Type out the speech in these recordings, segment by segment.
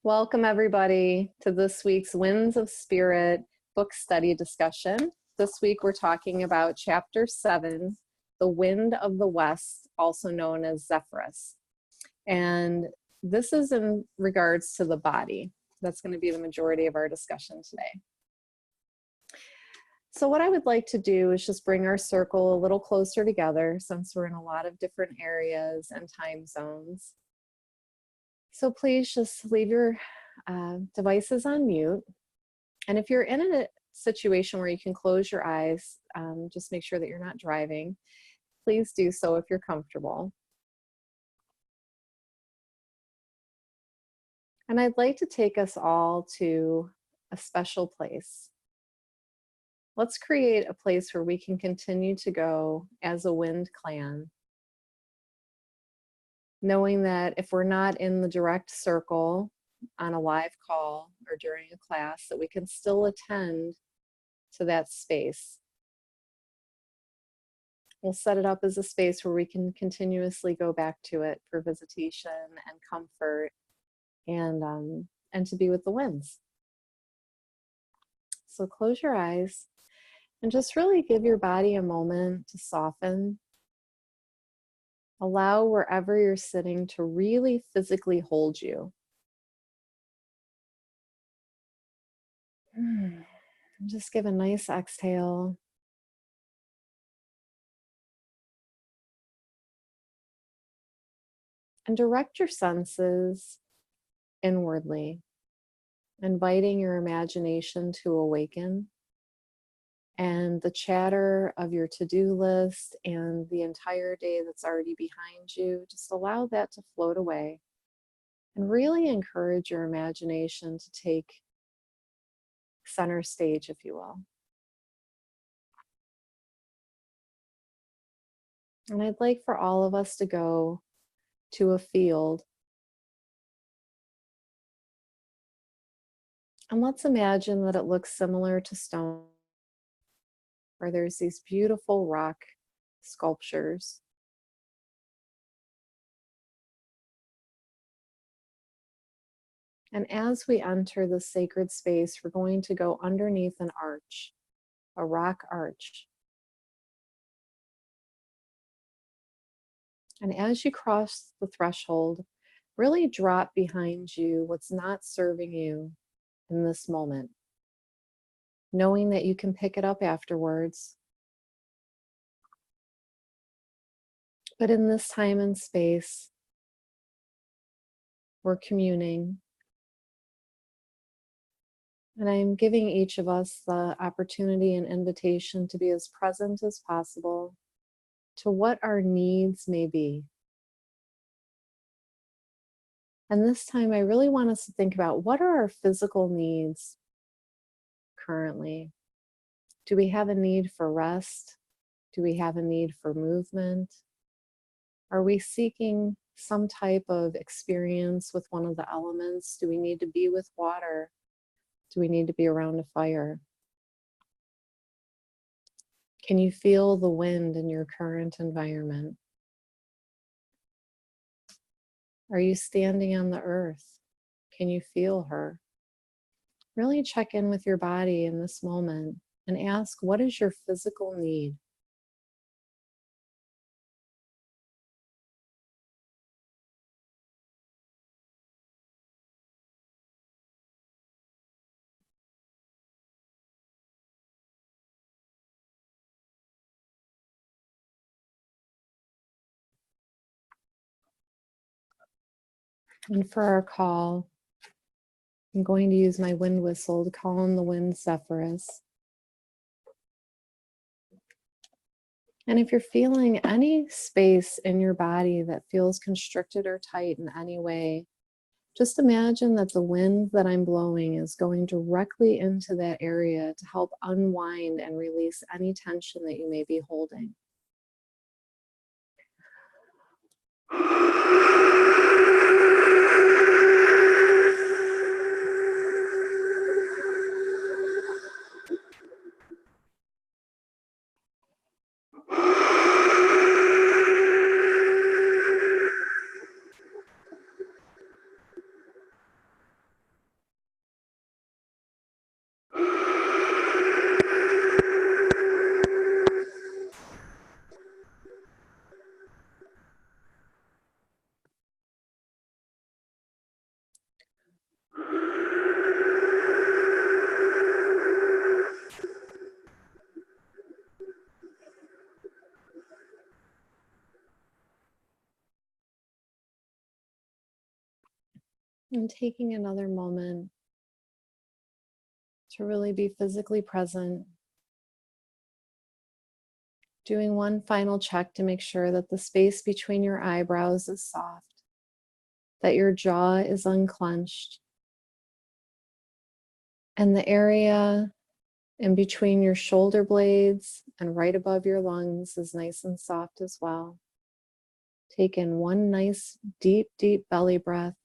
Welcome everybody to this week's Winds of Spirit book study discussion. This week we're talking about Chapter 7, The Wind of the West, also known as Zephyrus. And this is in regards to the body. That's going to be the majority of our discussion today. So what I would like to do is just bring our circle a little closer together since we're in a lot of different areas and time zones. So please just leave your devices on mute. And if you're in a situation where you can close your eyes, just make sure that you're not driving. Please do so if you're comfortable. And I'd like to take us all to a special place. Let's create a place where we can continue to go as a wind clan, knowing that if we're not in the direct circle on a live call or during a class, that we can still attend to that space. We'll set it up as a space where we can continuously go back to it for visitation and comfort and to be with the winds. So close your eyes and just really give your body a moment to soften. Allow wherever you're sitting to really physically hold you. And just give a nice exhale. And direct your senses inwardly, inviting your imagination to awaken. And the chatter of your to-do list and the entire day that's already behind you, just allow that to float away. And really encourage your imagination to take center stage, if you will. And I'd like for all of us to go to a field. And let's imagine that it looks similar to stone, where there's these beautiful rock sculptures. And as we enter the sacred space, we're going to go underneath an arch, a rock arch. And as you cross the threshold, really drop behind you what's not serving you in this moment, knowing that you can pick it up afterwards. But in this time and space, we're communing. And I'm giving each of us the opportunity and invitation to be as present as possible to what our needs may be. And this time, I really want us to think about what are our physical needs currently? Do we have a need for rest? Do we have a need for movement? Are we seeking some type of experience with one of the elements? Do we need to be with water? Do we need to be around a fire? Can you feel the wind in your current environment? Are you standing on the earth? Can you feel her? Really check in with your body in this moment and ask, what is your physical need? And for our call, I'm going to use my wind whistle to call in the wind Zephyrus. And if you're feeling any space in your body that feels constricted or tight in any way, just imagine that the wind that I'm blowing is going directly into that area to help unwind and release any tension that you may be holding. And taking another moment to really be physically present, doing one final check to make sure that the space between your eyebrows is soft, that your jaw is unclenched, and the area in between your shoulder blades and right above your lungs is nice and soft as well. Take in one nice, deep, deep belly breath.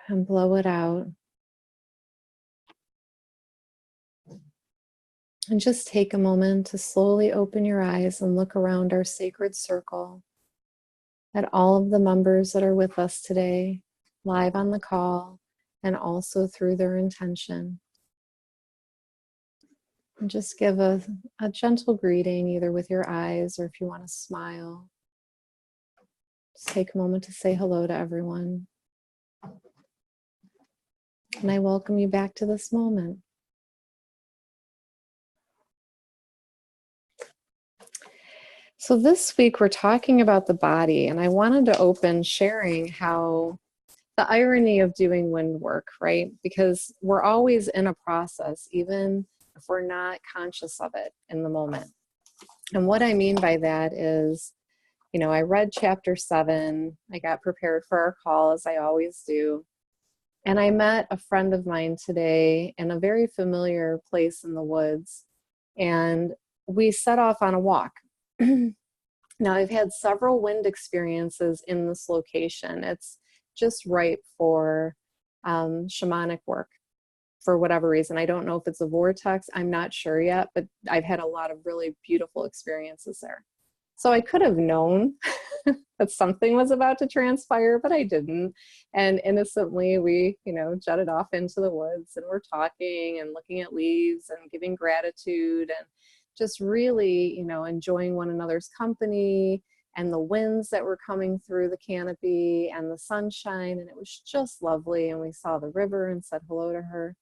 And blow it out. And just take a moment to slowly open your eyes and look around our sacred circle at all of the members that are with us today, live on the call, and also through their intention. And just give a gentle greeting, either with your eyes or if you want to smile. Just take a moment to say hello to everyone. And I welcome you back to this moment. So this week we're talking about the body, and I wanted to open sharing how the irony of doing wind work, right? Because we're always in a process, even if we're not conscious of it in the moment. And what I mean by that is, you know, I read chapter 7, I got prepared for our call as I always do. And I met a friend of mine today in a very familiar place in the woods. And we set off on a walk. Now, I've had several wind experiences in this location. It's just ripe for shamanic work for whatever reason. I don't know if it's a vortex. I'm not sure yet, but I've had a lot of really beautiful experiences there. So I could have known that something was about to transpire, but I didn't. And innocently, we, you know, jetted off into the woods and we're talking and looking at leaves and giving gratitude and just really, you know, enjoying one another's company and the winds that were coming through the canopy and the sunshine. And it was just lovely. And we saw the river and said hello to her.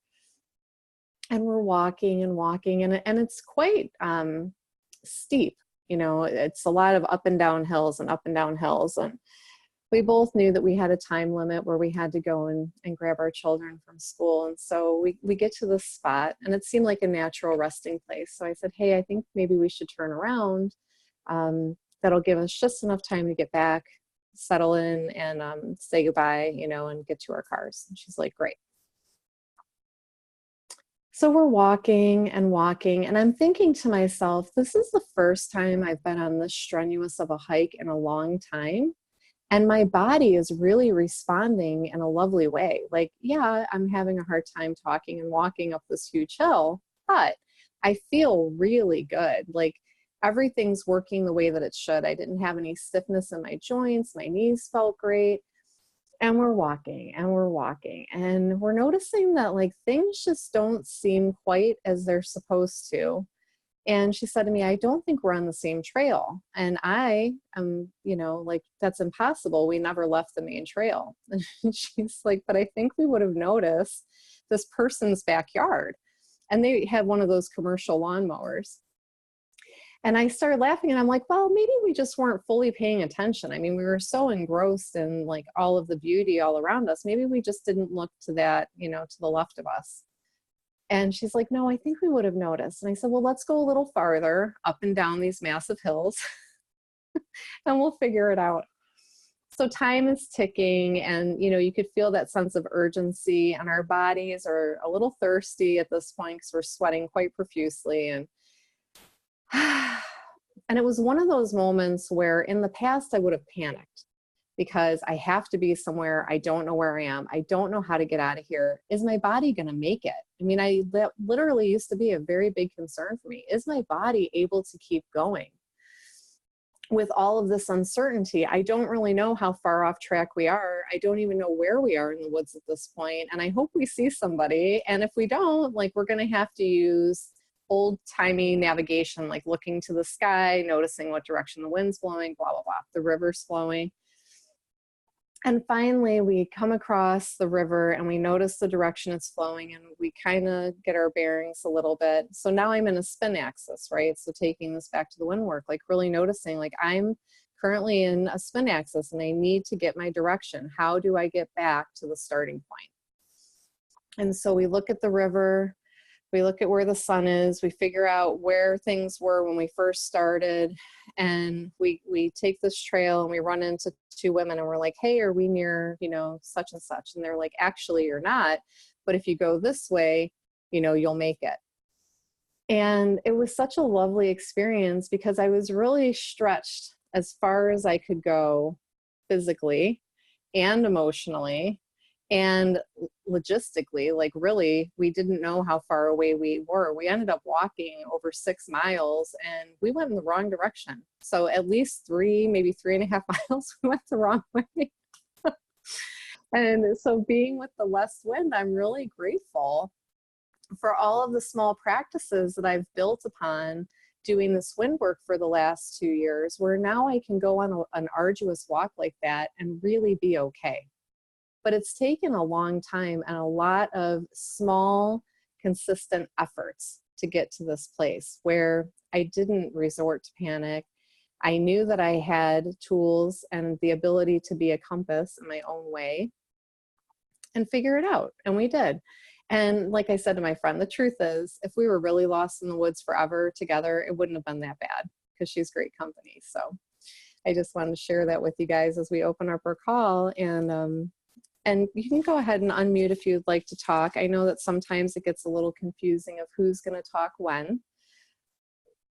And we're walking and walking, and it's quite steep. You know, it's a lot of up and down hills and up and down hills. And we both knew that we had a time limit where we had to go and grab our children from school. And so we get to this spot, and it seemed like a natural resting place. So I said, hey, I think maybe we should turn around. That'll give us just enough time to get back, settle in, and say goodbye, you know, and get to our cars. And she's like, great. So we're walking and walking, and I'm thinking to myself, this is the first time I've been on this strenuous of a hike in a long time. And my body is really responding in a lovely way. Like, yeah, I'm having a hard time talking and walking up this huge hill, but I feel really good. Like everything's working the way that it should. I didn't have any stiffness in my joints. My knees felt great. And we're walking and we're walking and we're noticing that like things just don't seem quite as they're supposed to. And she said to me, I don't think we're on the same trail. And I am, you know, like, that's impossible. We never left the main trail. And she's like, but I think we would have noticed this person's backyard. And they had one of those commercial lawnmowers. And I started laughing and I'm like, well, maybe we just weren't fully paying attention. I mean, we were so engrossed in like all of the beauty all around us. Maybe we just didn't look to that, you know, to the left of us. And she's like, no, I think we would have noticed. And I said, well, let's go a little farther up and down these massive hills and we'll figure it out. So time is ticking and, you know, you could feel that sense of urgency and our bodies are a little thirsty at this point because we're sweating quite profusely. And it was one of those moments where in the past I would have panicked because I have to be somewhere. I don't know where I am. I don't know how to get out of here. Is my body going to make it? I mean, that literally used to be a very big concern for me. Is my body able to keep going? With all of this uncertainty, I don't really know how far off track we are. I don't even know where we are in the woods at this point. And I hope we see somebody. And if we don't, like, we're going to have to use old-timey navigation, like looking to the sky, noticing what direction the wind's blowing, blah, blah, blah, the river's flowing. And finally, we come across the river and we notice the direction it's flowing, and we kind of get our bearings a little bit. So now I'm in a spin axis, right? So taking this back to the wind work, like really noticing, like I'm currently in a spin axis and I need to get my direction. How do I get back to the starting point? And so we look at the river, we look at where the sun is, we figure out where things were when we first started, and we take this trail and we run into two women and we're like, hey, are we near, you know, such and such? And they're like, actually, you're not, but if you go this way, you know, you'll make it. And it was such a lovely experience because I was really stretched as far as I could go physically and emotionally and logistically. Like really, we didn't know how far away we were. We ended up walking over 6 miles and we went in the wrong direction. So at least 3, maybe 3.5 miles, we went the wrong way. And so being with the west wind, I'm really grateful for all of the small practices that I've built upon doing this wind work for the last 2 years, where now I can go on an arduous walk like that and really be okay. But it's taken a long time and a lot of small, consistent efforts to get to this place where I didn't resort to panic. I knew that I had tools and the ability to be a compass in my own way and figure it out. And we did. And like I said to my friend, the truth is, if we were really lost in the woods forever together, it wouldn't have been that bad because she's great company. So I just wanted to share that with you guys as we open up our call. And you can go ahead and unmute if you'd like to talk. I know that sometimes it gets a little confusing of who's going to talk when.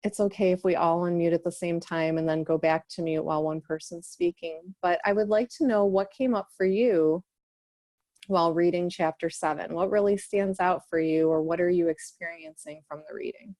It's okay if we all unmute at the same time and then go back to mute while one person's speaking. But I would like to know what came up for you while reading chapter 7. What really stands out for you, or what are you experiencing from the reading?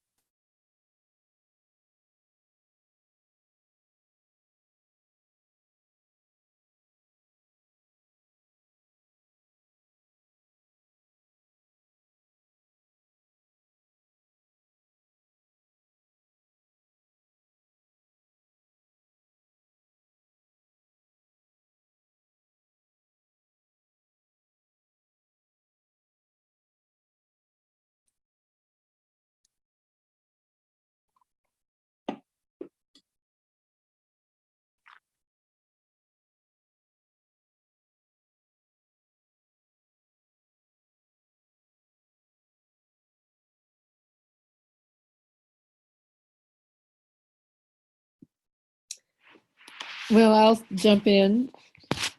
Well, I'll jump in.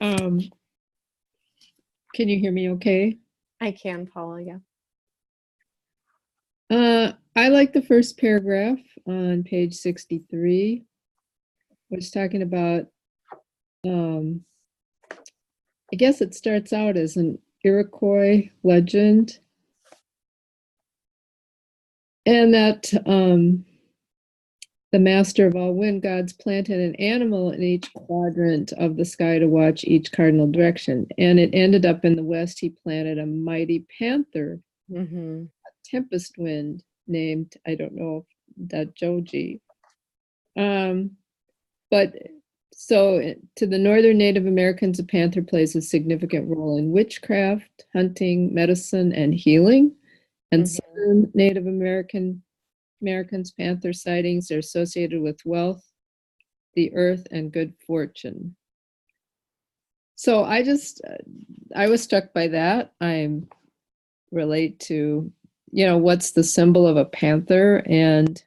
Can you hear me okay? I can, Paula, yeah. I like the first paragraph on page 63, which is talking about, I guess it starts out as an Iroquois legend, and that the master of all wind gods planted an animal in each quadrant of the sky to watch each cardinal direction. And it ended up in the west, he planted a mighty panther, a tempest wind named, I don't know, that Joji. But so to the northern Native Americans, a panther plays a significant role in witchcraft, hunting, medicine, and healing. And southern Native Americans, panther sightings are associated with wealth, the earth, and good fortune. So I was struck by that. I relate to, what's the symbol of a panther? And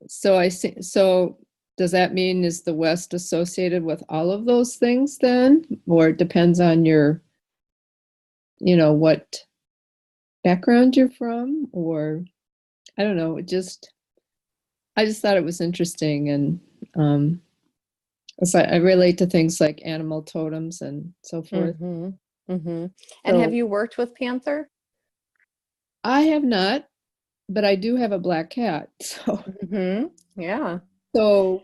so so does that mean, is the West associated with all of those things then? Or it depends on your, what background you're from? Or I don't know, I just thought it was interesting. And so I relate to things like animal totems and so forth. And have you worked with panther? I have not, but I do have a black cat. So yeah. So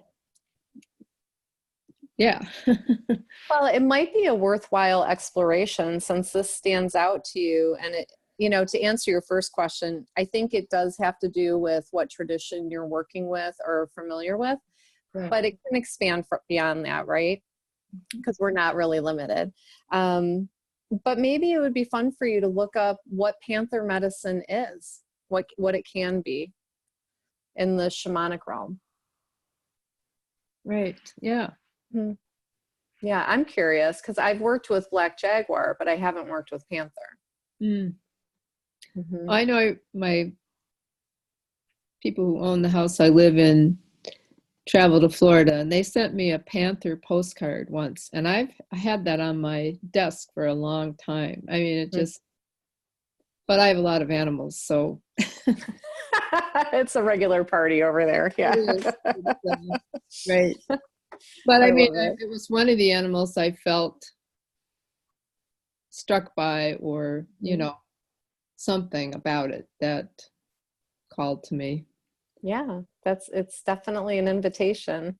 yeah. Well, it might be a worthwhile exploration since this stands out to you, and to answer your first question, I think it does have to do with what tradition you're working with or familiar with, Right. but it can expand beyond that, right? Because we're not really limited. But maybe it would be fun for you to look up what panther medicine is, what it can be in the shamanic realm. Right. Yeah. Yeah, I'm curious because I've worked with black jaguar, but I haven't worked with panther. Mm. Mm-hmm. I know my people who own the house I live in travel to Florida, and they sent me a panther postcard once, and I had that on my desk for a long time. I mean, it just, but I have a lot of animals, so It's a regular party over there. Yeah. it is. Right. But I mean, it was one of the animals I felt struck by, or something about it that called to me. Yeah, it's definitely an invitation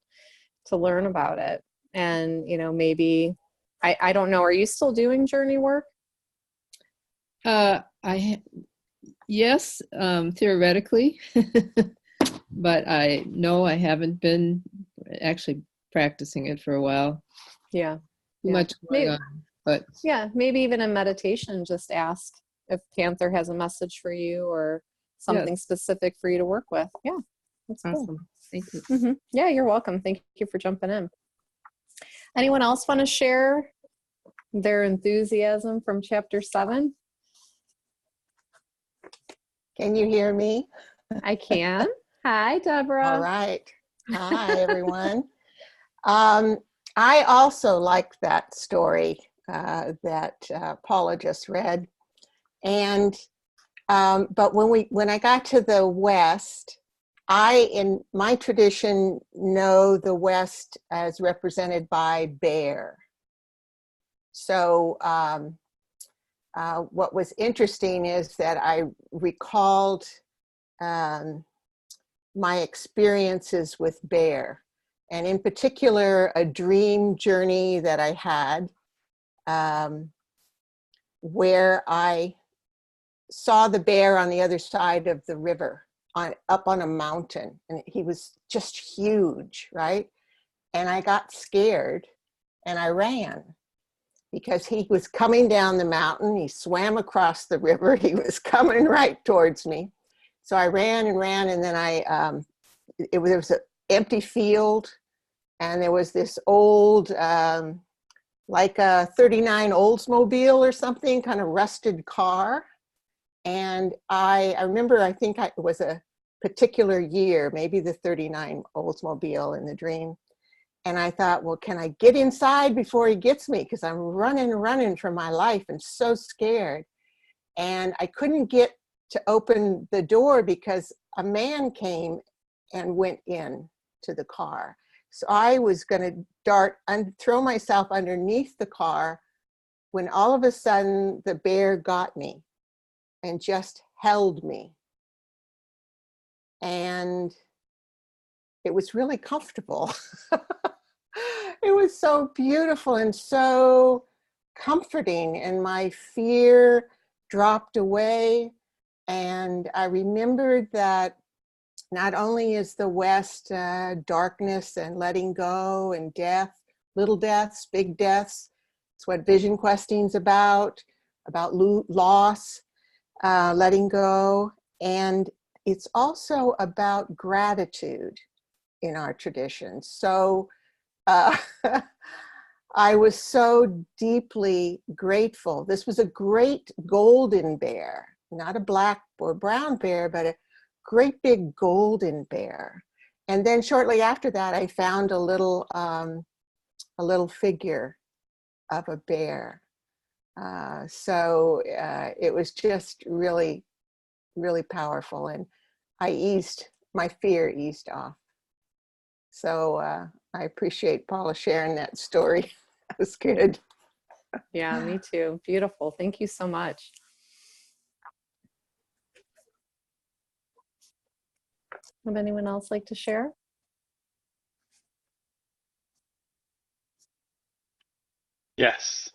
to learn about it. And, maybe, I don't know, are you still doing journey work? Yes, theoretically, but I haven't been actually practicing it for a while. Yeah. Too much going on, but yeah, maybe even in meditation, just ask if Panther has a message for you or something specific for you to work with. Yeah, that's awesome. Cool. Thank you. Mm-hmm. Yeah, you're welcome. Thank you for jumping in. Anyone else want to share their enthusiasm from chapter 7? Can you hear me? I can. Hi, Deborah. All right. Hi, everyone. I also liked that story that Paula just read. And but when I got to the West, in my tradition, know the West as represented by bear. So what was interesting is that I recalled my experiences with bear, and in particular, a dream journey that I had where I saw the bear on the other side of the river, up on a mountain, and he was just huge, right? And I got scared and I ran because he was coming down the mountain. He swam across the river. He was coming right towards me. So I ran and ran, and then there was an empty field, and there was this old, like a 39 Oldsmobile or something, kind of rusted car. And I remember, I think it was a particular year, maybe the 39 Oldsmobile in the dream. And I thought, well, can I get inside before he gets me? Because I'm running for my life and so scared. And I couldn't get to open the door because a man came and went in to the car. So I was going to dart and throw myself underneath the car when all of a sudden the bear got me and just held me. And it was really comfortable. It was so beautiful and so comforting, and my fear dropped away. And I remembered that not only is the West darkness and letting go and death, little deaths, big deaths. It's what vision questing's about loss, letting go. And it's also about gratitude in our tradition. So I was so deeply grateful. This was a great golden bear, not a black or brown bear, but a great big golden bear. And then shortly after that, I found a little figure of a bear. So it was just really, really powerful, and my fear eased off. So I appreciate Paula sharing that story. That was good. Yeah, me too. Beautiful. Thank you so much. Would anyone else like to share? Yes.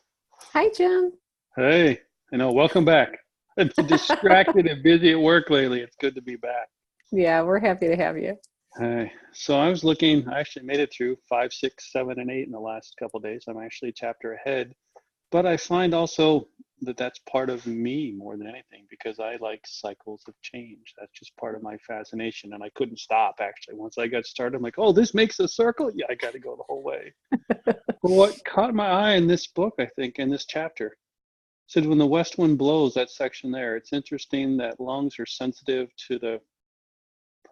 Hi, Jim. Hey, welcome back. I've been distracted and busy at work lately. It's good to be back. Yeah, we're happy to have you. Hi. So I was looking, I actually made it through 5, 6, 7, and 8 in the last couple of days. I'm actually a chapter ahead. But I find also that that's part of me more than anything, because I like cycles of change. That's just part of my fascination. And I couldn't stop, actually. Once I got started, I'm like, oh, this makes a circle? Yeah, I got to go the whole way. But what caught my eye in this book, I think, in this chapter, said when the west wind blows, that section there, it's interesting that lungs are sensitive to the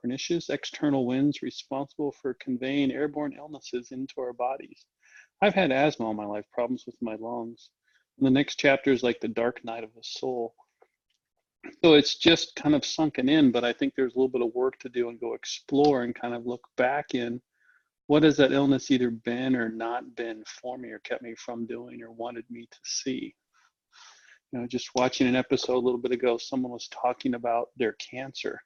pernicious external winds responsible for conveying airborne illnesses into our bodies. I've had asthma all my life, problems with my lungs. And the next chapter is like the dark night of the soul. So it's just kind of sunken in, but I think there's a little bit of work to do and go explore and kind of look back in what has that illness either been or not been for me or kept me from doing or wanted me to see. You know, just watching an episode a little bit ago, someone was talking about their cancer,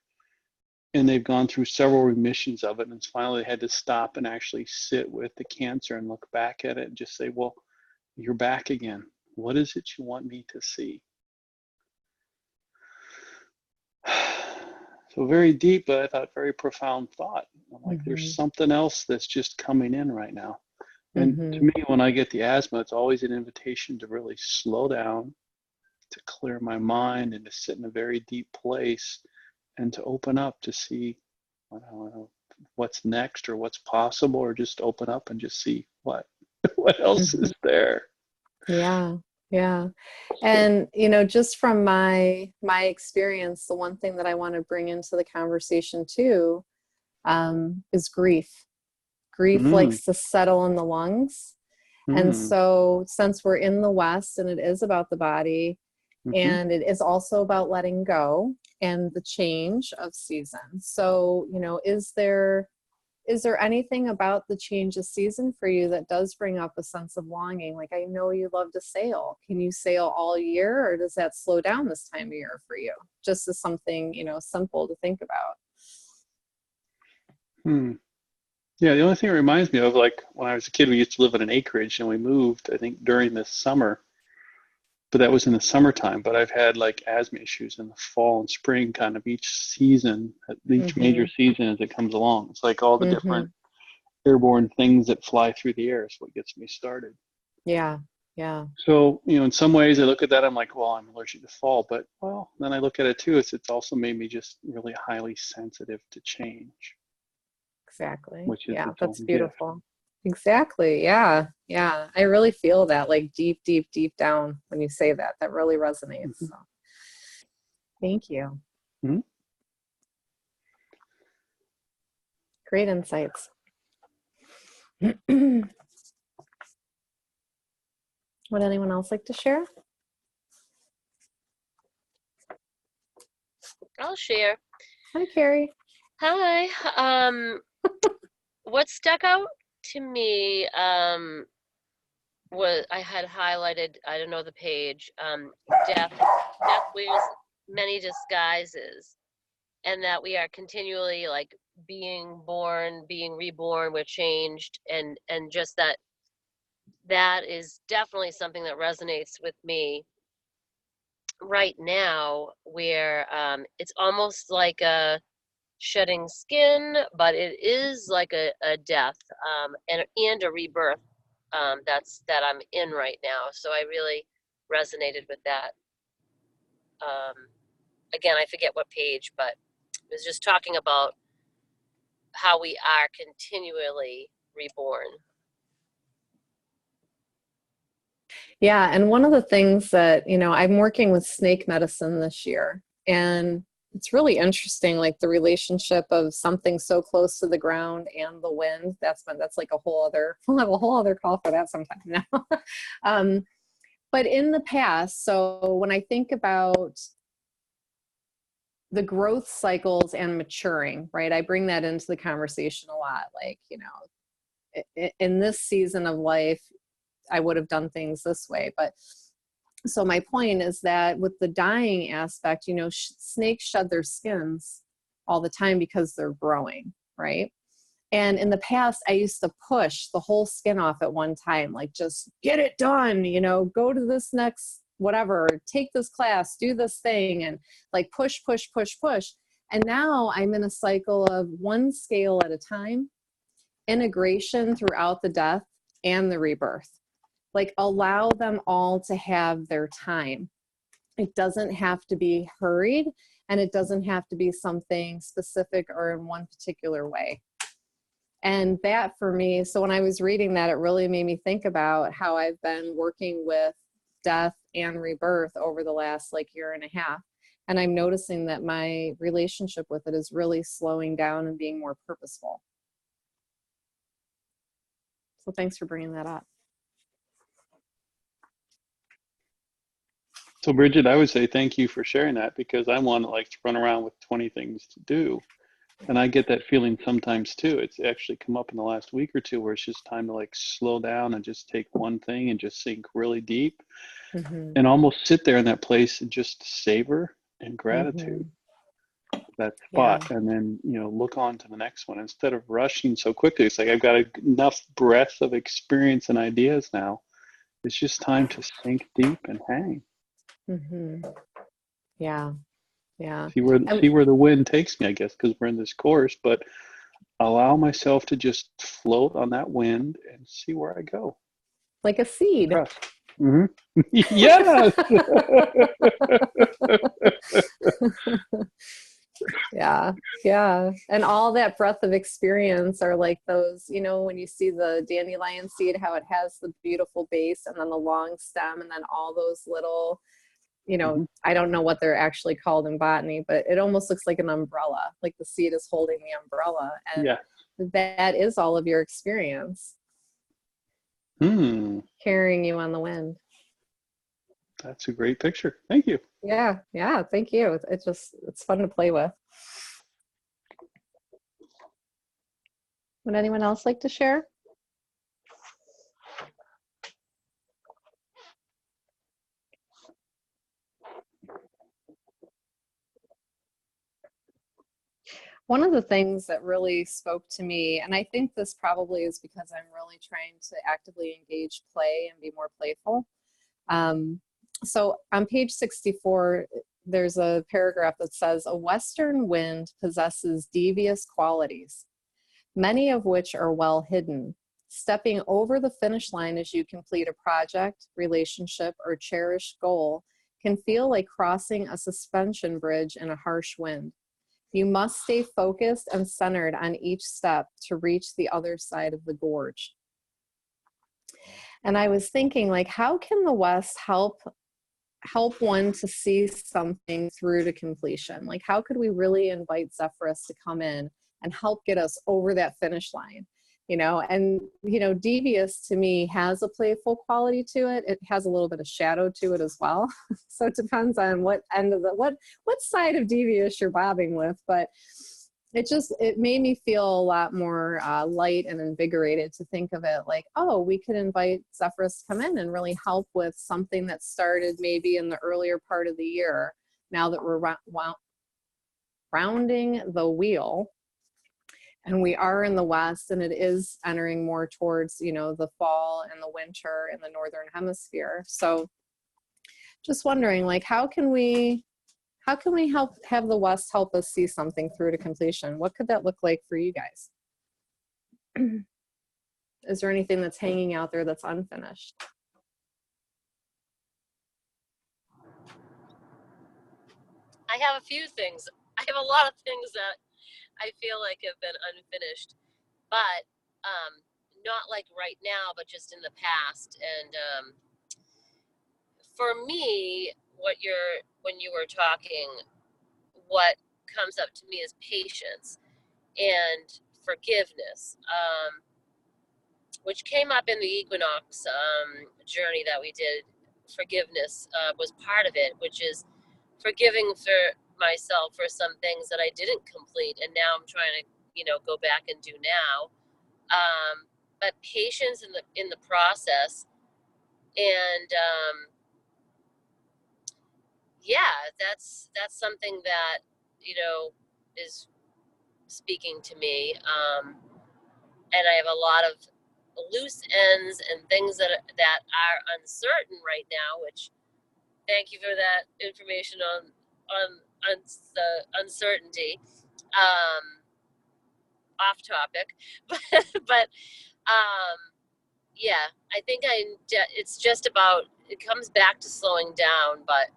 and they've gone through several remissions of it, and finally they had to stop and actually sit with the cancer and look back at it and just say, well, you're back again. What is it you want me to see? So very deep, but I thought very profound thought. I'm like, there's something else that's just coming in right now. And to me, when I get the asthma, it's always an invitation to really slow down, to clear my mind, and to sit in a very deep place, and to open up to see, I don't know, what's next or what's possible, or just open up and just see what else is there. Yeah. Yeah. And, you know, just from my experience, the one thing that I want to bring into the conversation too, is grief. Grief likes to settle in the lungs. And so since we're in the West and it is about the body, and it is also about letting go and the change of season. So, you know, is there anything about the change of season for you that does bring up a sense of longing? Like, I know you love to sail. Can you sail all year, or does that slow down this time of year for you? Just as something, you know, simple to think about. Yeah, the only thing it reminds me of, like when I was a kid, we used to live in an acreage, and we moved, I think, during the summer, but that was in the summertime. But I've had like asthma issues in the fall and spring, kind of each season, each major season as it comes along. It's like all the different airborne things that fly through the air is what gets me started. Yeah. Yeah. So, you know, in some ways I look at that, I'm like, well, I'm allergic to fall, but well, then I look at it too, it's also made me just really highly sensitive to change. Exactly. Which is Yeah, its that's own beautiful. gift. Exactly. Yeah. Yeah. I really feel that, like deep, deep, deep down when you say that. That really resonates. So thank you. Great insights. Would anyone else like to share? I'll share. Hi, Carrie. Hi. What stuck out to me was I had highlighted, I don't know the page, death wears many disguises, and that we are continually like being born, being reborn, we're changed, and just that is definitely something that resonates with me right now, where it's almost like a shedding skin, but it is like a death, and a rebirth, that I'm in right now. So I really resonated with that. Again, I forget what page, but it was just talking about how we are continually reborn. Yeah. And one of the things that, you know, I'm working with snake medicine this year, and it's really interesting, like the relationship of something so close to the ground and the wind. That's like a whole other, we'll have a whole other call for that sometime now. But in the past, so when I think about the growth cycles and maturing, right? I bring that into the conversation a lot. Like, you know, in this season of life, I would have done things this way. But so my point is that with the dying aspect, you know, snakes shed their skins all the time because they're growing, right? And in the past, I used to push the whole skin off at one time, like just get it done, you know, go to this next whatever, take this class, do this thing, and like push, push, push, push. And now I'm in a cycle of one scale at a time, integration throughout the death and the rebirth. Like allow them all to have their time. It doesn't have to be hurried, and it doesn't have to be something specific or in one particular way. And that for me, so when I was reading that, it really made me think about how I've been working with death and rebirth over the last like year and a half. And I'm noticing that my relationship with it is really slowing down and being more purposeful. So thanks for bringing that up. So Bridget, I would say thank you for sharing that, because I'm one that likes to run around with 20 things to do. And I get that feeling sometimes too. It's actually come up in the last week or two where it's just time to like slow down and just take one thing and just sink really deep and almost sit there in that place and just savor and gratitude that spot, and then, you know, look on to the next one instead of rushing so quickly. It's like I've got enough breadth of experience and ideas now. It's just time to sink deep and hang. Yeah. See where the wind takes me, I guess, because we're in this course, but allow myself to just float on that wind and see where I go. Like a seed. Yes. Yeah. And all that breadth of experience are like those, you know, when you see the dandelion seed, how it has the beautiful base and then the long stem and then all those little, you know, I don't know what they're actually called in botany, but it almost looks like an umbrella, like the seed is holding the umbrella. And that is all of your experience. Carrying you on the wind. That's a great picture. Thank you. Yeah, thank you. It's fun to play with. Would anyone else like to share? One of the things that really spoke to me, and I think this probably is because I'm really trying to actively engage play and be more playful. So on page 64, there's a paragraph that says, a western wind possesses devious qualities, many of which are well hidden. Stepping over the finish line as you complete a project, relationship, or cherished goal can feel like crossing a suspension bridge in a harsh wind. You must stay focused and centered on each step to reach the other side of the gorge. And I was thinking, like, how can the West help one to see something through to completion? Like, how could we really invite Zephyrus to come in and help get us over that finish line? You know, and, you know, devious to me has a playful quality to it. It has a little bit of shadow to it as well. So it depends on what end of what side of devious you're bobbing with. But it made me feel a lot more light and invigorated to think of it like, oh, we could invite Zephyrus to come in and really help with something that started maybe in the earlier part of the year. Now that we're rounding the wheel, and we are in the West, and it is entering more towards, you know, the fall and the winter in the Northern Hemisphere. So just wondering, like, how can we have the West help us see something through to completion? What could that look like for you guys? Is there anything that's hanging out there that's unfinished? I have a few things. I have a lot of things that I feel like have been unfinished, but not like right now, but just in the past. And for me, when you were talking, what comes up to me is patience and forgiveness, which came up in the equinox journey that we did. Forgiveness was part of it, which is forgiving for myself for some things that I didn't complete, and now I'm trying to, go back and do now. But patience in the process, and that's something that is speaking to me. And I have a lot of loose ends and things that are uncertain right now, which Thank you for that information on the uncertainty. Off topic, but yeah, I think it's just about, it comes back to slowing down, but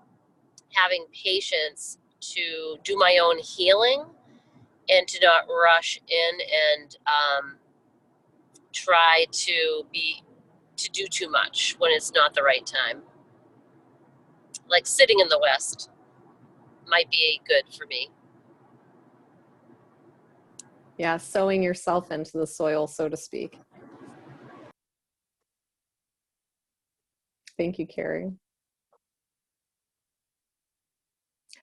having patience to do my own healing and to not rush in and try to do too much when it's not the right time. Like sitting in the West might be good for me. Yeah, sowing yourself into the soil, so to speak. Thank you, Carrie.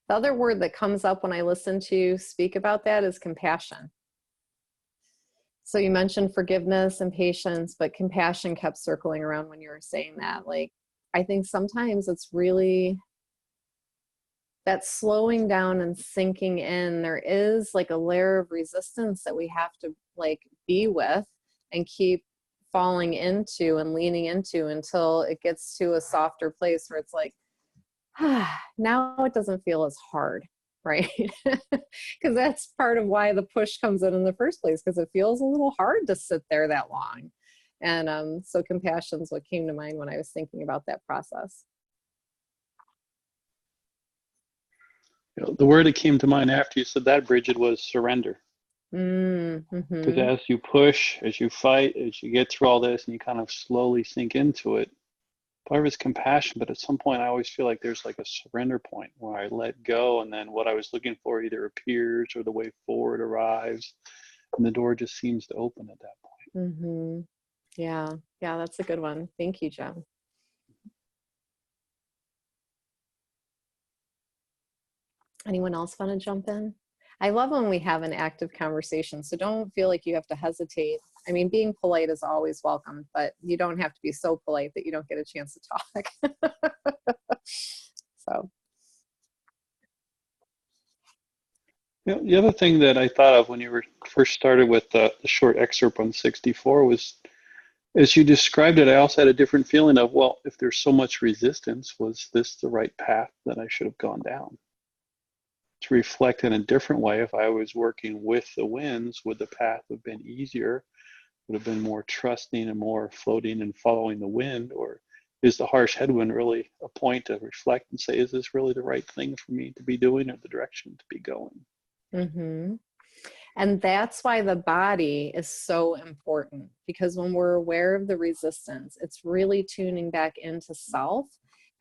The other word that comes up when I listen to you speak about that is compassion. So you mentioned forgiveness and patience, but compassion kept circling around when you were saying that. Like, I think sometimes it's really that slowing down and sinking in. There is like a layer of resistance that we have to like be with and keep falling into and leaning into until it gets to a softer place where it's like, now it doesn't feel as hard, right? Because that's part of why the push comes in the first place, because it feels a little hard to sit there that long. And so compassion is what came to mind when I was thinking about that process. You know, the word that came to mind after you said that, Bridget, was surrender. Mm-hmm. Because as you push, as you fight, as you get through all this and you kind of slowly sink into it, part of it's compassion, but at some point I always feel like there's like a surrender point where I let go, and then what I was looking for either appears or the way forward arrives, and the door just seems to open at that point. Mm-hmm. Yeah, that's a good one. Thank you, Jen. Anyone else want to jump in? I love when we have an active conversation, so don't feel like you have to hesitate. I mean, being polite is always welcome, but you don't have to be so polite that you don't get a chance to talk. So. You know, the other thing that I thought of when you were first started with the short excerpt on 64 was, as you described it, I also had a different feeling of, well, if there's so much resistance, was this the right path that I should have gone down? To reflect in a different way, if I was working with the winds, would the path have been easier? Would have been more trusting and more floating and following the wind? Or is the harsh headwind really a point to reflect and say, is this really the right thing for me to be doing, or the direction to be going? Mm-hmm. And that's why the body is so important, because when we're aware of the resistance, it's really tuning back into self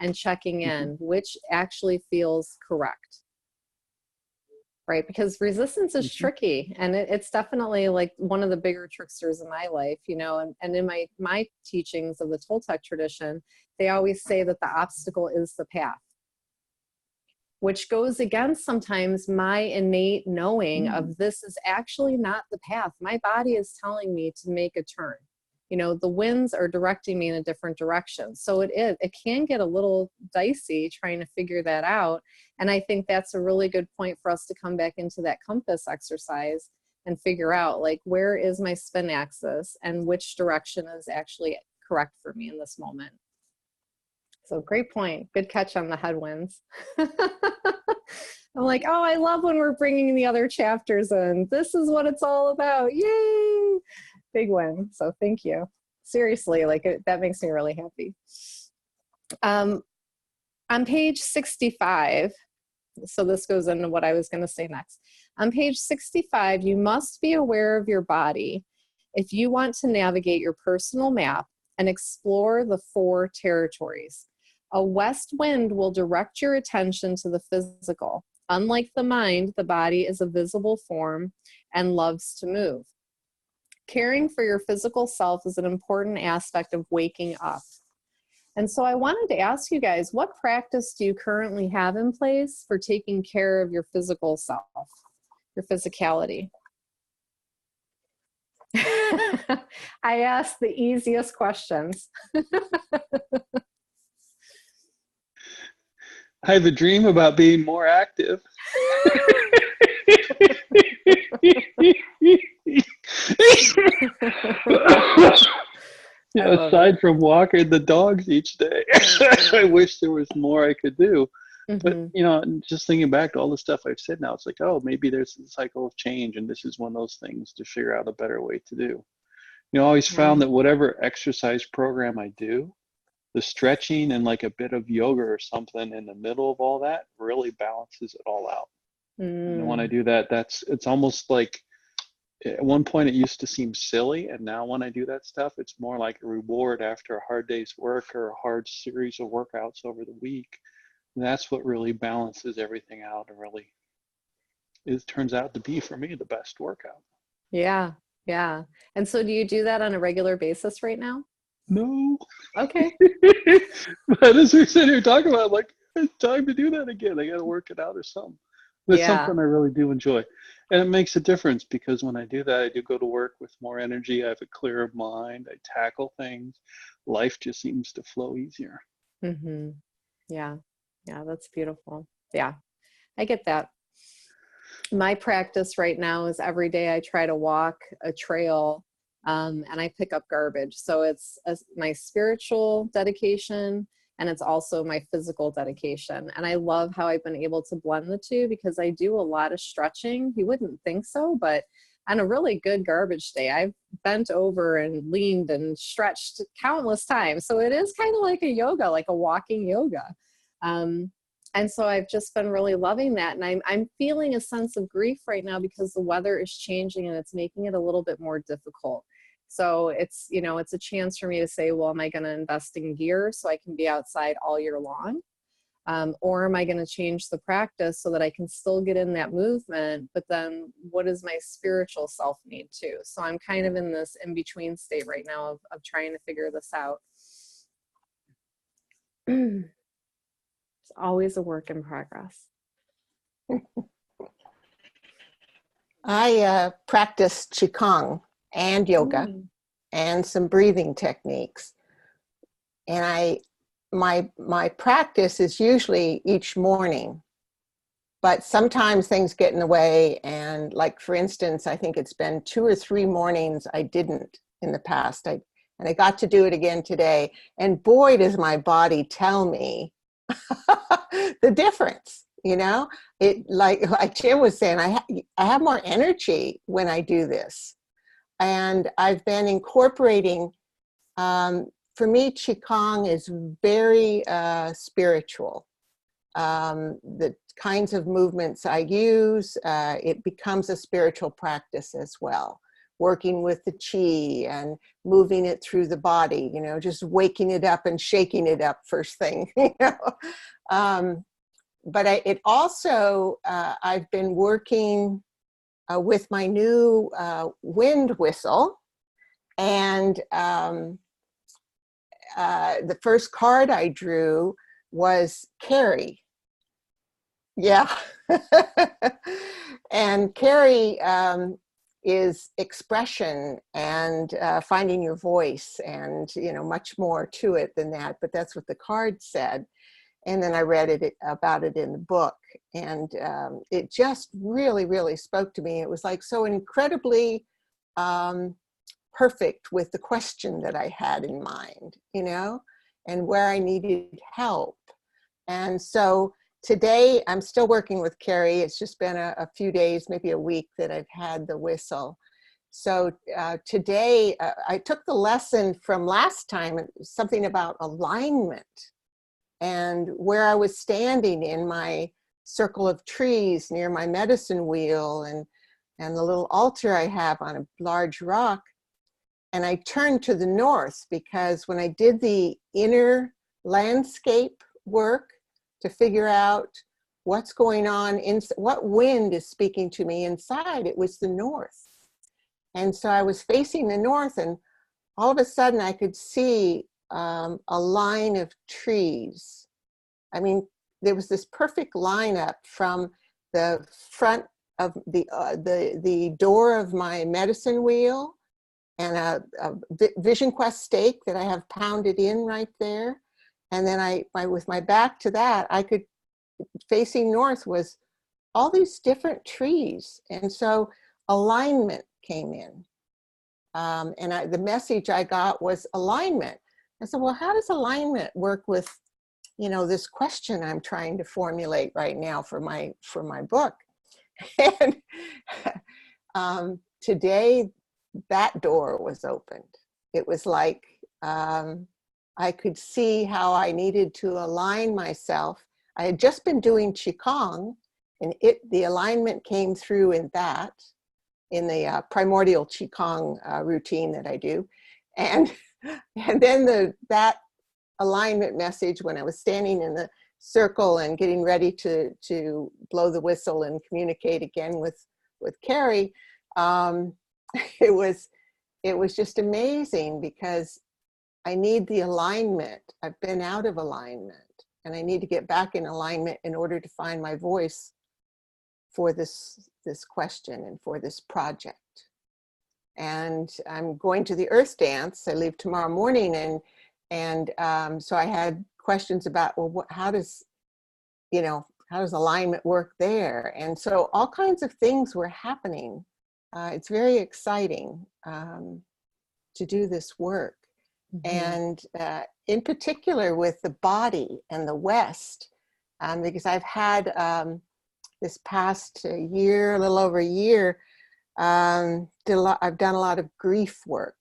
and checking in, which actually feels correct. Right? Because resistance is tricky, and it's definitely like one of the bigger tricksters in my life, you know, and in my teachings of the Toltec tradition, they always say that the obstacle is the path, which goes against sometimes my innate knowing of this is actually not the path. My body is telling me to make a turn. You know, the winds are directing me in a different direction. So it can get a little dicey trying to figure that out. And I think that's a really good point for us to come back into that compass exercise and figure out, like, where is my spin axis and which direction is actually correct for me in this moment. So great point. Good catch on the headwinds. I'm like, oh, I love when we're bringing the other chapters in. This is what it's all about. Yay! Big win. So thank you. Seriously, like that makes me really happy. On page 65, so this goes into what I was going to say next. On page 65, you must be aware of your body if you want to navigate your personal map and explore the 4 territories. A west wind will direct your attention to the physical. Unlike the mind, the body is a visible form and loves to move. Caring for your physical self is an important aspect of waking up. And so I wanted to ask you guys, what practice do you currently have in place for taking care of your physical self, your physicality? I asked the easiest questions. I have a dream about being more active. I love aside it. from walking the dogs each day, I wish there was more I could do. But, Hmm. just thinking back to all the stuff I've said now, it's like, oh, maybe there's a cycle of change, and this is one of those things to figure out a better way to do. I always Yeah. found that whatever exercise program I do, the stretching and like a bit of yoga or something in the middle of all that really balances it all out. And when I Mm. do that, it's almost like at one point it used to seem silly, and now when I do that stuff, it's more like a reward after a hard day's work or a hard series of workouts over the week. And that's what really balances everything out, and really it turns out to be for me the best workout. Yeah. Yeah. And so do you do that on a regular basis right now? No. Okay. But as we sit here talking about, like, it's time to do that again. I got to work it out or something. But it's Yeah. something I really do enjoy. And it makes a difference because when I do that, I do go to work with more energy. I have a clearer mind. I tackle things. Life just seems to flow easier. Hmm. Yeah. Yeah. That's beautiful. Yeah. I get that. My practice right now is every day I try to walk a trail, and I pick up garbage. So it's my spiritual dedication, and it's also my physical dedication. And I love how I've been able to blend the two because I do a lot of stretching. You wouldn't think so, but on a really good garbage day, I've bent over and leaned and stretched countless times. So it is kind of like a yoga, like a walking yoga. Um, and so I've just been really loving that. And I'm feeling a sense of grief right now because the weather is changing and it's making it a little bit more difficult. So it's a chance for me to say, well, am I going to invest in gear so I can be outside all year long? Or am I going to change the practice so that I can still get in that movement, but then what does my spiritual self need too? So I'm kind of in this in-between state right now of trying to figure this out. It's always a work in progress. I practice Qigong and yoga Mm. and some breathing techniques. And my practice is usually each morning, but sometimes things get in the way. And like, for instance, I think it's been 2 or 3 mornings I didn't in the past. And I got to do it again today. And boy, does my body tell me the difference, It like Jim was saying, I have more energy when I do this. And I've been incorporating, for me, Qigong is very spiritual. The kinds of movements I use, it becomes a spiritual practice as well. Working with the chi and moving it through the body, just waking it up and shaking it up first thing, But it also, I've been working with my new wind whistle. And the first card I drew was Carrie. Yeah. And Carrie is expression and finding your voice and, much more to it than that. But that's what the card said. And then I read about it in the book. And it just really, really spoke to me. It was like so incredibly perfect with the question that I had in mind, and where I needed help. And so today I'm still working with Carrie. It's just been a few days, maybe a week that I've had the whistle. So today I took the lesson from last time, something about alignment and where I was standing in my circle of trees near my medicine wheel and the little altar I have on a large rock. And I turned to the north because when I did the inner landscape work to figure out what's going on, what wind is speaking to me inside, it was the north. And so I was facing the north, and all of a sudden I could see a line of trees. I mean, there was this perfect lineup from the front of the door of my medicine wheel and a Vision Quest stake that I have pounded in right there. And then with my back to that, facing north was all these different trees. And so alignment came in. the message I got was alignment. I said, well, how does alignment work with, you know, this question I'm trying to formulate right now for my book? And today, that door was opened. It was like I could see how I needed to align myself. I had just been doing Qigong, and the alignment came through in the primordial Qigong routine that I do. And then that alignment message, when I was standing in the circle and getting ready to blow the whistle and communicate again with Carrie, it was just amazing, because I need the alignment. I've been out of alignment, and I need to get back in alignment in order to find my voice for this question and for this project. And I'm going to the Earth Dance. I leave tomorrow morning, and so I had questions about, well, how does alignment work there? And so all kinds of things were happening. It's very exciting to do this work. And in particular with the body and the West, because I've had this past year, a little over a year, I've done a lot of grief work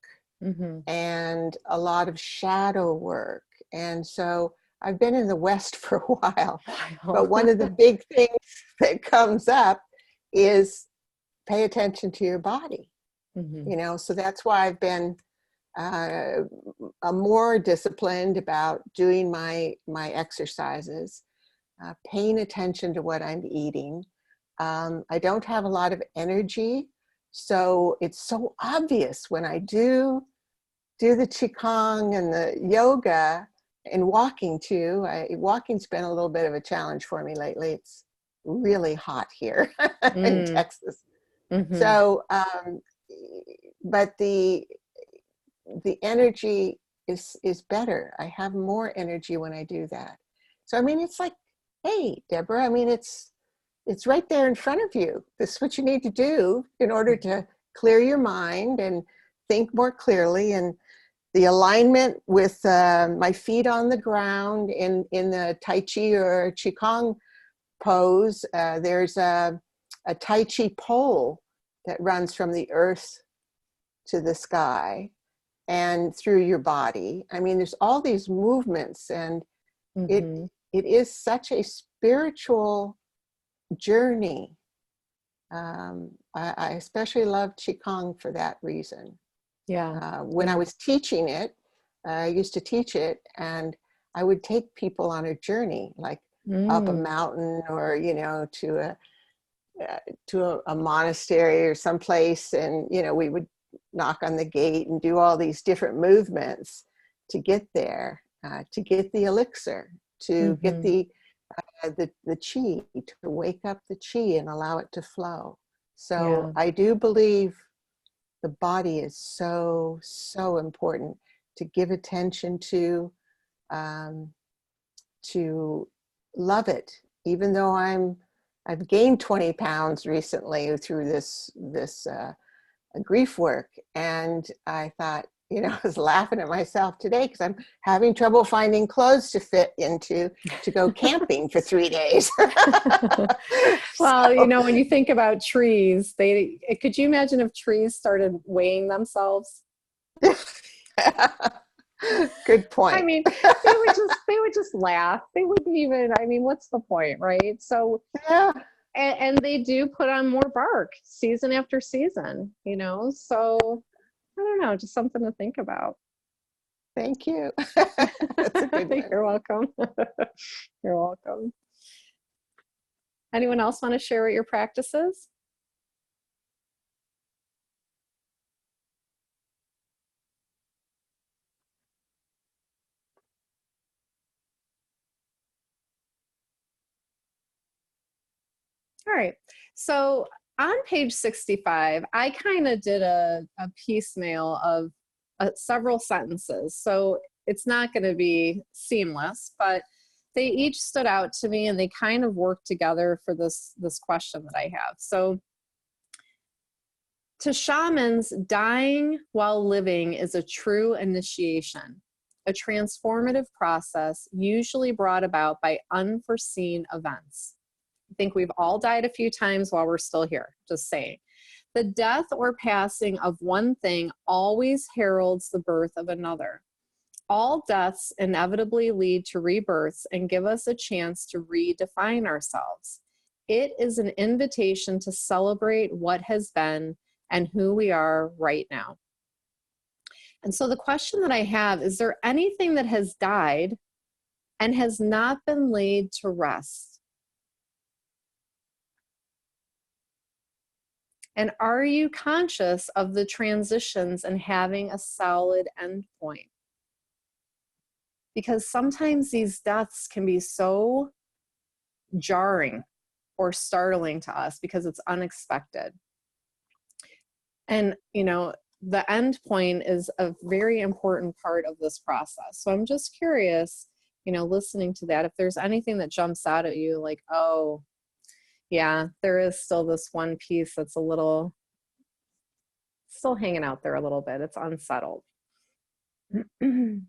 and a lot of shadow work. And so I've been in the West for a while, but one of the big things that comes up is pay attention to your body, you know, so that's why I've been more disciplined about doing my exercises, paying attention to what I'm eating. I don't have a lot of energy, so it's so obvious when I do the Qigong and the yoga and walking too. Walking's been a little bit of a challenge for me lately. It's really hot here in Texas. So, but the energy is better. I have more energy when I do that. So, I mean, it's like, hey, Deborah, I mean, it's right there in front of you. This is what you need to do in order to clear your mind and think more clearly. And the alignment with my feet on the ground in the Tai Chi or Qigong pose, there's a Tai Chi pole that runs from the earth to the sky and through your body. I mean, there's all these movements, and it is such a spiritual journey. I especially love Qigong for that reason. Yeah. When I was teaching it, I used to teach it, and I would take people on a journey, like up a mountain, or, you know, to a monastery or someplace, and, you know, we would knock on the gate and do all these different movements to get there, to get the elixir, to get the chi, to wake up the chi and allow it to flow. So I do believe the body is so, so important to give attention to love it. Even though I've gained 20 pounds recently through this grief work, and I thought, you know, I was laughing at myself today because I'm having trouble finding clothes to fit into to go camping for 3 days. Well, you know, when you think about trees, could you imagine if trees started weighing themselves? Good point. I mean, they would just laugh. They wouldn't even, I mean, what's the point, right? So yeah. And they do put on more bark season after season, you know? So I don't know, just something to think about. Thank you. That's a good one. You're welcome. You're welcome. Anyone else want to share what your practice is? All right. So on page 65, I kind of did a piecemeal of several sentences. So it's not going to be seamless, but they each stood out to me, and they kind of work together for this question that I have. So To shamans, dying while living is a true initiation, a transformative process usually brought about by unforeseen events. I think we've all died a few times while we're still here, just saying. The death or passing of one thing always heralds the birth of another. All deaths inevitably lead to rebirths and give us a chance to redefine ourselves. It is an invitation to celebrate what has been and who we are right now. And so the question that I have, is there anything that has died and has not been laid to rest? And are you conscious of the transitions and having a solid endpoint? Because sometimes these deaths can be so jarring or startling to us because it's unexpected. And, you know, the end point is a very important part of this process. So I'm just curious, you know, listening to that, if there's anything that jumps out at you like, oh, yeah, there is still this one piece that's a little, still hanging out there a little bit. It's unsettled. You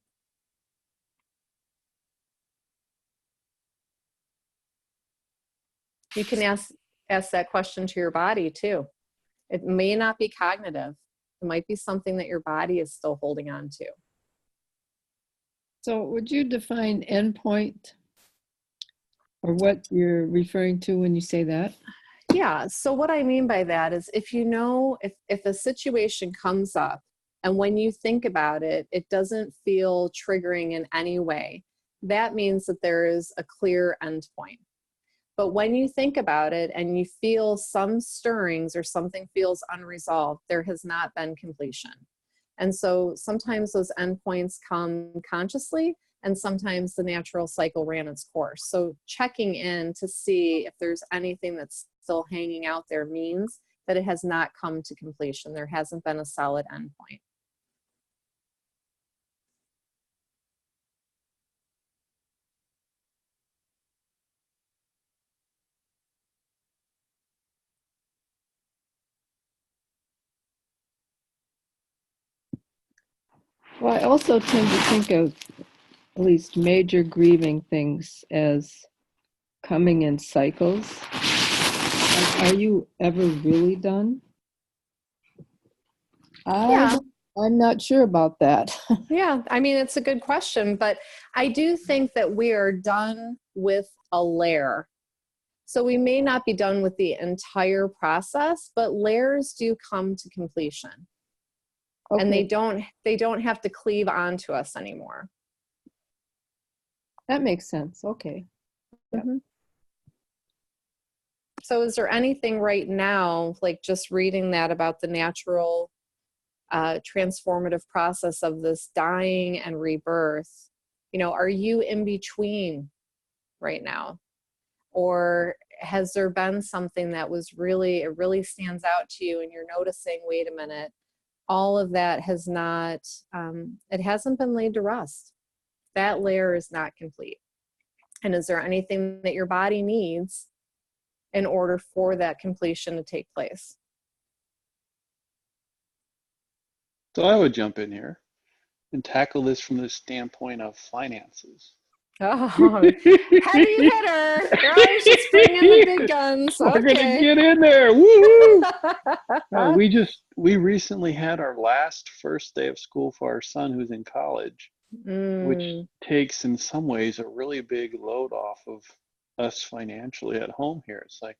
can ask that question to your body too. It may not be cognitive. It might be something that your body is still holding on to. So would you define endpoint or what you're referring to when you say that? Yeah, so what I mean by that is if you know, if a situation comes up and when you think about it, it doesn't feel triggering in any way, that means that there is a clear endpoint. But when you think about it and you feel some stirrings or something feels unresolved, there has not been completion. And so sometimes those endpoints come consciously and sometimes the natural cycle ran its course. So checking in to see if there's anything that's still hanging out there means that it has not come to completion. There hasn't been a solid endpoint. Well, I also tend to think of at least major grieving things as coming in cycles. Like, are you ever really done? Yeah. I'm not sure about that. Yeah, I mean, it's a good question, but I do think that we are done with a layer. So we may not be done with the entire process, but layers do come to completion. Okay. And they don't have to cleave onto us anymore. That makes sense. Okay. Yep. Mm-hmm. So is there anything right now, like just reading that about the natural transformative process of this dying and rebirth, you know, are you in between right now? Or has there been something that was really, it really stands out to you and you're noticing, wait a minute, all of that has not, it hasn't been laid to rest. That layer is not complete. And is there anything that your body needs in order for that completion to take place? So I would jump in here and tackle this from the standpoint of finances. Oh, heavy hitter. You're always just bringing the big guns. We're gonna Okay. get in there. Woohoo! We recently had our last first day of school for our son who's in college, which takes in some ways a really big load off of us financially at home here. It's like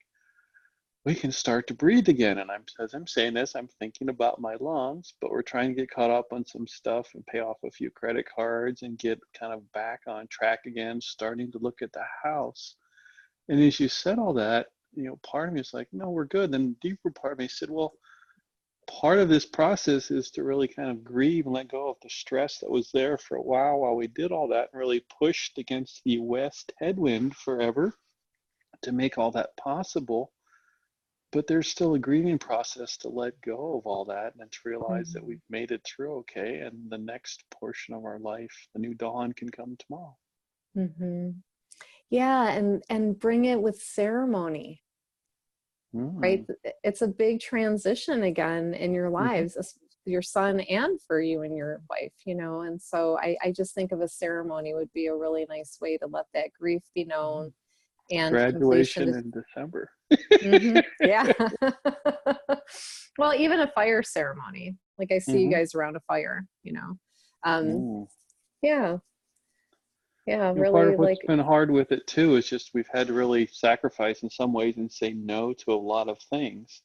we can start to breathe again. And as I'm saying this, I'm thinking about my lungs, but we're trying to get caught up on some stuff and pay off a few credit cards and get kind of back on track again, starting to look at the house. And as you said all that, you know, part of me is like, no, we're good. Then the deeper part of me said, well, part of this process is to really kind of grieve and let go of the stress that was there for a while we did all that and really pushed against the west headwind forever to make all that possible. But there's still a grieving process to let go of all that and to realize that we've made it through okay, and the next portion of our life, the new dawn, can come tomorrow. Mm-hmm. Yeah, and bring it with ceremony. right? It's a big transition again in your lives, your son and for you and your wife, you know? And so I just think of a ceremony would be a really nice way to let that grief be known and completion. Graduation in December. Yeah. Well, even a fire ceremony, like I see you guys around a fire, you know? Yeah. Yeah, You know, part really of what's like, been hard with it too is just we've had to really sacrifice in some ways and say no to a lot of things.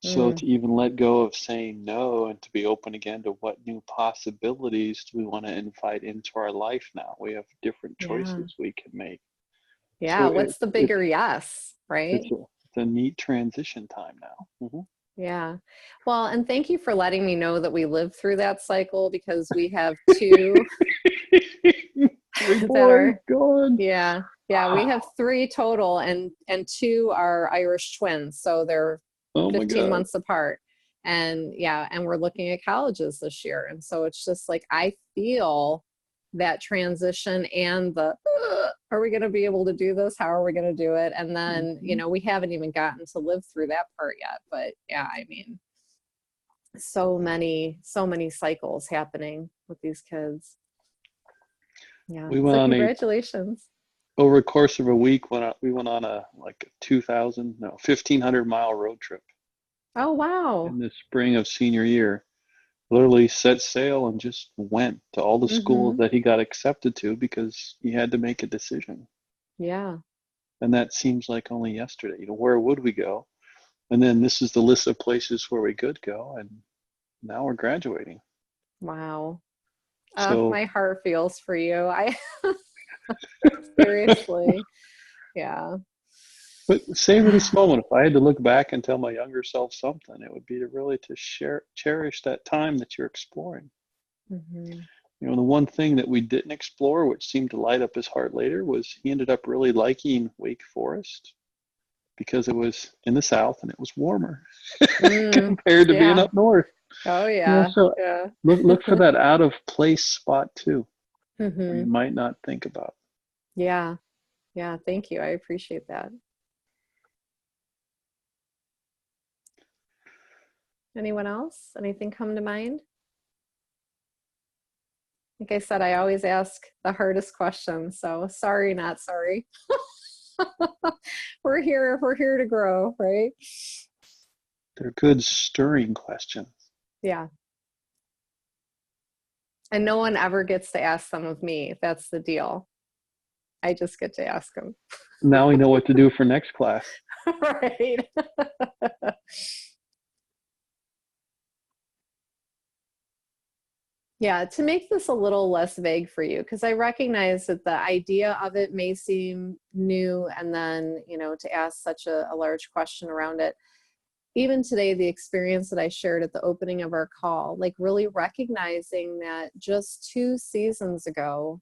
So to even let go of saying no and to be open again to what new possibilities do we want to invite into our life now? We have different choices we can make. yeah, So what's the bigger yes, right? it's a neat transition time now. Yeah. Well, and thank you for letting me know that we lived through that cycle, because we have two that are gone. yeah, we have 3 total, and 2 are Irish twins, so they're Oh my 15 God. months apart. And yeah, and we're looking at colleges this year, and so it's just like I feel that transition and the are we going to be able to do this, how are we going to do it? And then you know, we haven't even gotten to live through that part yet, but yeah, I mean, so many cycles happening with these kids. Yeah, We went so on congratulations. over the course of a week, we went on a 1,500-mile road trip Oh wow. in the spring of senior year. Literally set sail and just went to all the schools that he got accepted to because he had to make a decision. Yeah. And that seems like only yesterday. You know, where would we go? And then this is the list of places where we could go, and now we're graduating. Wow. So My heart feels for you. I seriously. Yeah. but savor this moment. If I had to look back and tell my younger self something, it would be to really cherish that time that you're exploring. You know, the one thing that we didn't explore, which seemed to light up his heart later, was he ended up really liking Wake Forest because it was in the South and it was warmer compared to being up north. Oh You know, yeah. so Yeah. look for that out of place spot too, where Mm-hmm. you might not think about. Yeah. Yeah. Thank you. I appreciate that. Anyone else? Anything come to mind? Like I said, I always ask the hardest questions. So sorry, not sorry. We're here to grow, right? They're good stirring questions. Yeah. And no one ever gets to ask them of me. That's the deal. I just get to ask them. Now we know what to do for next class. Right. Yeah, to make this a little less vague for you, because I recognize that the idea of it may seem new, and then, you know, to ask such a large question around it. Even today, the experience that I shared at the opening of our call, like really recognizing that just 2 seasons ago,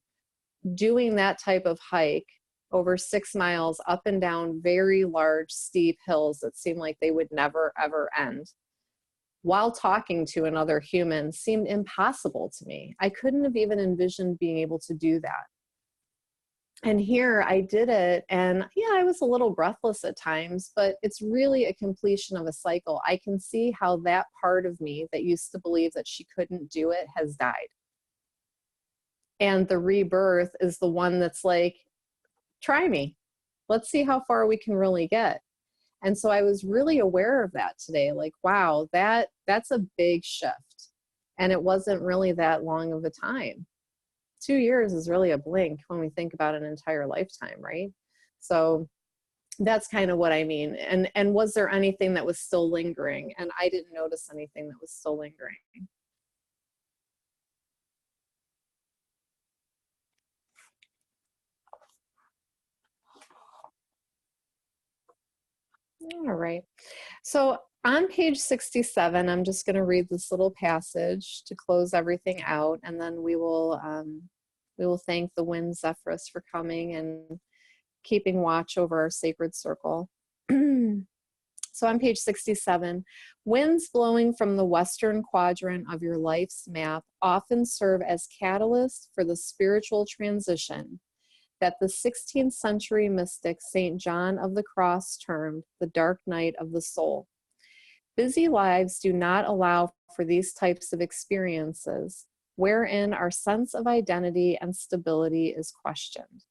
doing that type of hike over 6 miles up and down very large, steep hills that seemed like they would never, ever end, while talking to another human, seemed impossible to me. I couldn't have even envisioned being able to do that. And here I did it, and yeah, I was a little breathless at times, but it's really a completion of a cycle. I can see how that part of me that used to believe that she couldn't do it has died. And the rebirth is the one that's like, try me. Let's see how far we can really get. And so I was really aware of that today. Like, wow, that's a big shift. And it wasn't really that long of a time. 2 years is really a blink when we think about an entire lifetime, right? So that's kind of what I mean. And was there anything that was still lingering? And I didn't notice anything that was still lingering. All right. So on page 67, I'm just going to read this little passage to close everything out, and then we will thank the wind Zephyrus for coming and keeping watch over our sacred circle. So on page 67, winds blowing from the western quadrant of your life's map often serve as catalysts for the spiritual transition that the 16th century mystic St. John of the Cross termed the dark night of the soul. Busy lives do not allow for these types of experiences, wherein our sense of identity and stability is questioned.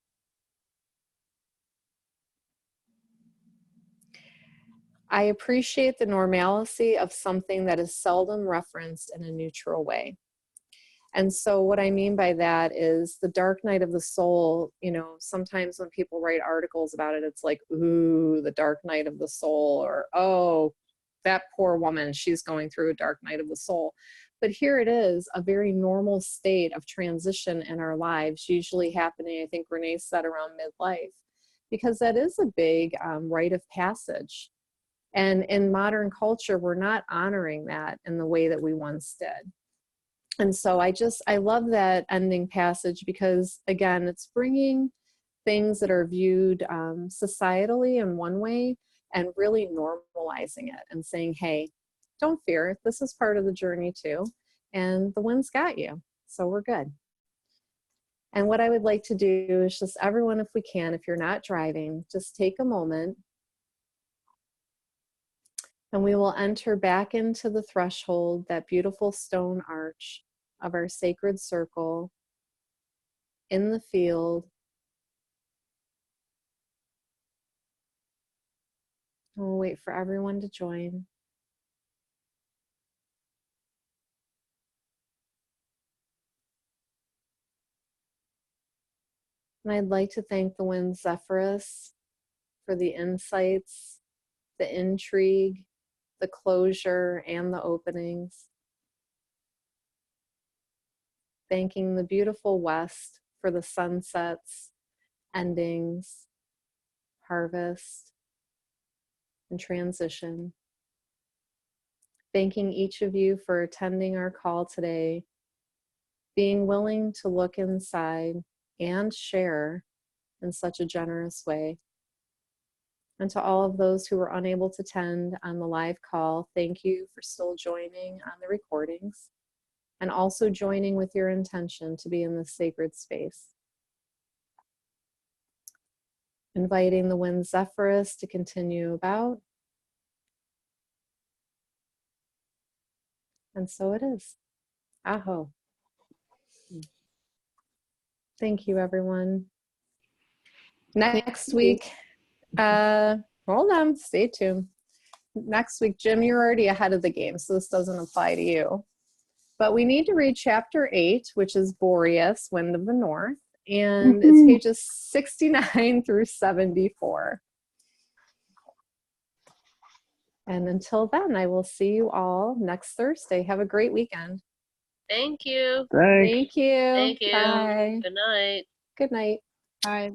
I appreciate the normalcy of something that is seldom referenced in a neutral way. And so what I mean by that is the dark night of the soul, you know, sometimes when people write articles about it, it's like, ooh, the dark night of the soul, or, oh, that poor woman, she's going through a dark night of the soul. But here it is, a very normal state of transition in our lives, usually happening, I think Renee said, around midlife, because that is a big rite of passage. And in modern culture, we're not honoring that in the way that we once did. And so I love that ending passage because, again, it's bringing things that are viewed societally in one way and really normalizing it and saying, hey, don't fear, this is part of the journey too. And the wind's got you, so we're good. And what I would like to do is just everyone, if we can, if you're not driving, just take a moment. And we will enter back into the threshold, that beautiful stone arch of our sacred circle in the field. And we'll wait for everyone to join. And I'd like to thank the wind Zephyrus for the insights, the intrigue, the closure, and the openings. Thanking the beautiful West for the sunsets, endings, harvest, and transition. Thanking each of you for attending our call today, being willing to look inside and share in such a generous way. And to all of those who were unable to attend on the live call, thank you for still joining on the recordings and also joining with your intention to be in this sacred space. Inviting the wind Zephyrus to continue about. And so it is. Aho. Thank you, everyone. Next week, hold on, stay tuned. Next week, Jim, you're already ahead of the game, so this doesn't apply to you. But we need to read chapter 8, which is Boreas, Wind of the North, and it's pages 69 through 74. And until then, I will see you all next Thursday. Have a great weekend. Thank you. Thanks. Thank you. Thank you. Bye. Good night. Good night. Bye.